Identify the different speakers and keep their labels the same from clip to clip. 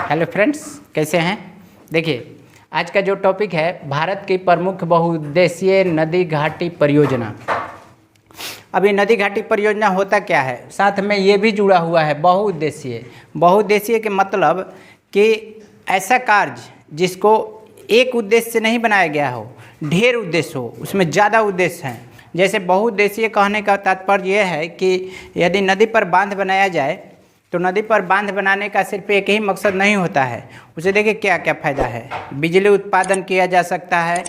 Speaker 1: Hello friends, कैसे हैं। देखिए, आज का जो टॉपिक है भारत की प्रमुख बहुउद्देशीय नदी घाटी परियोजना। अभी नदी घाटी परियोजना होता क्या है, साथ में ये भी जुड़ा हुआ है बहुउद्देशीय। बहुउद्देशीय के मतलब कि ऐसा कार्य जिसको एक उद्देश्य से नहीं बनाया गया हो, ढेर उद्देश्य हो, उसमें ज़्यादा उद्देश्य हैं। जैसे बहुउद्देशीय कहने का तात्पर्य यह है कि यदि नदी पर बांध बनाया जाए तो नदी पर बांध बनाने का सिर्फ एक ही मकसद नहीं होता है। उसे देखिए क्या क्या फ़ायदा है। बिजली उत्पादन किया जा सकता है,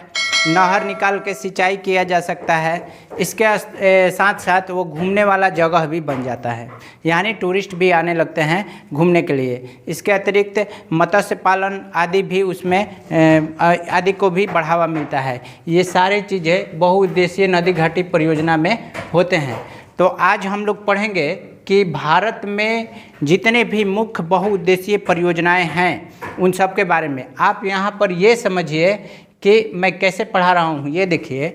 Speaker 1: नहर निकाल के सिंचाई किया जा सकता है, इसके साथ साथ वो घूमने वाला जगह भी बन जाता है, यानी टूरिस्ट भी आने लगते हैं घूमने के लिए। इसके अतिरिक्त मत्स्य पालन आदि भी उसमें आदि को भी बढ़ावा मिलता है। ये सारी चीज़ें बहुउद्देशीय नदी घाटी परियोजना में होते हैं। तो आज हम लोग पढ़ेंगे कि भारत में जितने भी मुख्य बहुउद्देशीय परियोजनाएं हैं उन सब के बारे में। आप यहाँ पर ये समझिए कि मैं कैसे पढ़ा रहा हूँ। ये देखिए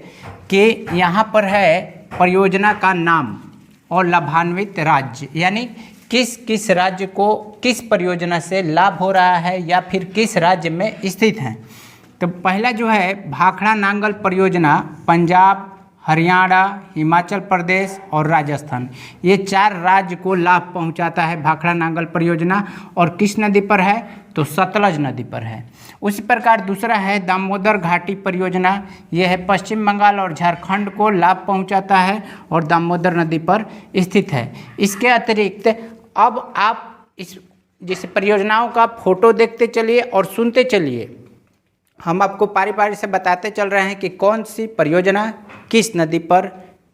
Speaker 1: कि यहाँ पर है परियोजना का नाम और लाभान्वित राज्य, यानी किस किस राज्य को किस परियोजना से लाभ हो रहा है या फिर किस राज्य में स्थित है। तो पहला जो है भाखड़ा नांगल परियोजना पंजाब, हरियाणा, हिमाचल प्रदेश और राजस्थान, ये 4 राज्य को लाभ पहुंचाता है भाखड़ा नांगल परियोजना। और किस नदी पर है तो सतलज नदी पर है। उसी प्रकार दूसरा है दामोदर घाटी परियोजना, यह है पश्चिम बंगाल और झारखंड को लाभ पहुंचाता है और दामोदर नदी पर स्थित है। इसके अतिरिक्त अब आप इस जिस परियोजनाओं का फोटो देखते चलिए और सुनते चलिए। हम आपको पारी पारी से बताते चल रहे हैं कि कौन सी परियोजना किस नदी पर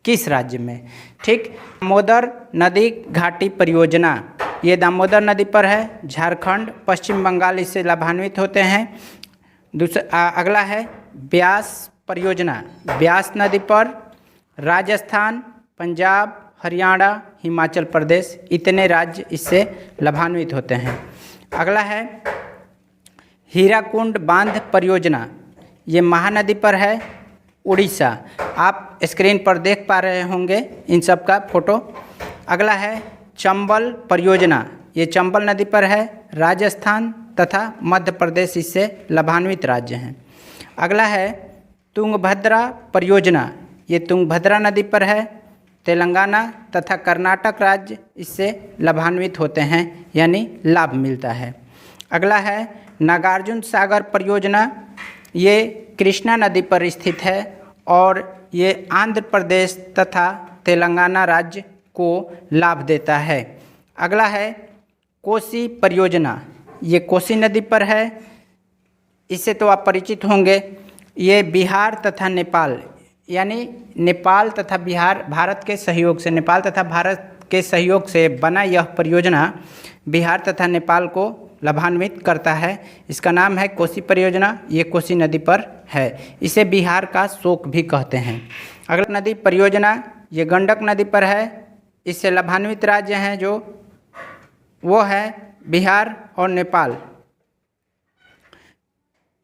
Speaker 1: किस राज्य में। ठीक, दामोदर नदी घाटी परियोजना ये दामोदर नदी पर है, झारखंड पश्चिम बंगाल इससे लाभान्वित होते हैं। अगला है ब्यास परियोजना, ब्यास नदी पर राजस्थान, पंजाब, हरियाणा, हिमाचल प्रदेश इतने राज्य इससे लाभान्वित होते हैं। अगला है हीराकुंड बांध परियोजना, ये महानदी पर है, उड़ीसा। आप स्क्रीन पर देख पा रहे होंगे इन सब का फोटो। अगला है चंबल परियोजना, ये चंबल नदी पर है, राजस्थान तथा मध्य प्रदेश इससे लाभान्वित राज्य हैं। अगला है तुंगभद्रा परियोजना, ये तुंगभद्रा नदी पर है, तेलंगाना तथा कर्नाटक राज्य इससे लाभान्वित होते हैं, यानी लाभ मिलता है। अगला है नागार्जुन सागर परियोजना, ये कृष्णा नदी पर स्थित है और ये आंध्र प्रदेश तथा तेलंगाना राज्य को लाभ देता है। अगला है कोसी परियोजना, ये कोसी नदी पर है, इससे तो आप परिचित होंगे। ये बिहार तथा नेपाल, यानी नेपाल तथा बिहार भारत के सहयोग से, नेपाल तथा भारत के सहयोग से बना यह परियोजना बिहार तथा नेपाल को लाभान्वित करता है। इसका नाम है कोसी परियोजना, ये कोसी नदी पर है, इसे बिहार का शोक भी कहते हैं। अगला नदी परियोजना ये गंडक नदी पर है, इससे लाभान्वित राज्य हैं जो वो है बिहार और नेपाल।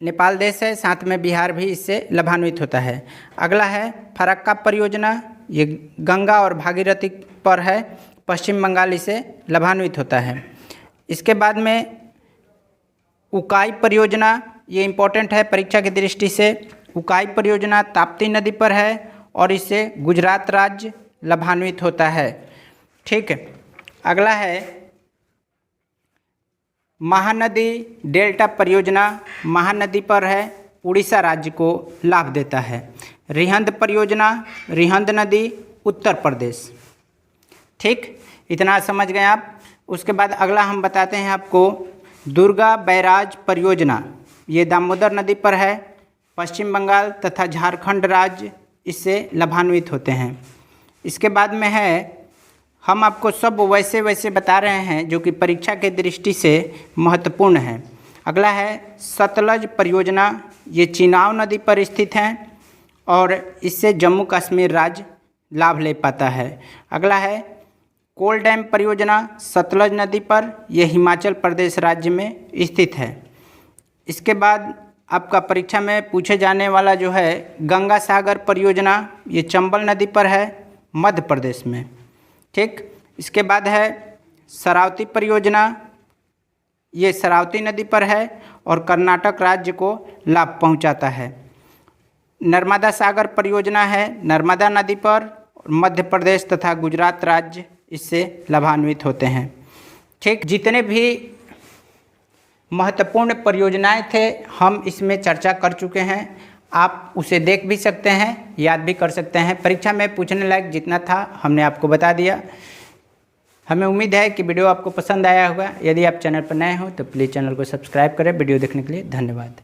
Speaker 1: नेपाल देश है, साथ में बिहार भी इससे लाभान्वित होता है। अगला है फरक्का परियोजना, ये गंगा और भागीरथी पर है, पश्चिम बंगाल इसे लाभान्वित होता है। इसके बाद में उकाई परियोजना, ये इम्पोर्टेंट है परीक्षा की दृष्टि से। उकाई परियोजना ताप्ती नदी पर है और इससे गुजरात राज्य लाभान्वित होता है। ठीक है, अगला है महानदी डेल्टा परियोजना, महानदी पर है, उड़ीसा राज्य को लाभ देता है। रिहंद परियोजना, रिहंद नदी उत्तर प्रदेश। ठीक, इतना समझ गए आप। उसके बाद अगला हम बताते हैं आपको दुर्गा बैराज परियोजना, ये दामोदर नदी पर है, पश्चिम बंगाल तथा झारखंड राज्य इससे लाभान्वित होते हैं। इसके बाद में है, हम आपको सब वैसे वैसे बता रहे हैं जो कि परीक्षा के दृष्टि से महत्वपूर्ण है। अगला है सतलज परियोजना, ये चिनाब नदी पर स्थित है और इससे जम्मू कश्मीर राज्य लाभ ले पाता है। अगला है कोल डैम परियोजना, सतलज नदी पर, यह हिमाचल प्रदेश राज्य में स्थित है। इसके बाद आपका परीक्षा में पूछे जाने वाला जो है गंगा सागर परियोजना, ये चंबल नदी पर है, मध्य प्रदेश में। ठीक, इसके बाद है शरावती परियोजना, ये शरावती नदी पर है और कर्नाटक राज्य को लाभ पहुंचाता है। नर्मदा सागर परियोजना है नर्मदा नदी पर, मध्य प्रदेश तथा गुजरात राज्य इससे लाभान्वित होते हैं। ठीक, जितने भी महत्वपूर्ण परियोजनाएं थे हम इसमें चर्चा कर चुके हैं। आप उसे देख भी सकते हैं, याद भी कर सकते हैं। परीक्षा में पूछने लायक जितना था हमने आपको बता दिया। हमें उम्मीद है कि वीडियो आपको पसंद आया होगा। यदि आप चैनल पर नए हो तो प्लीज़ चैनल को सब्सक्राइब करें। वीडियो देखने के लिए धन्यवाद।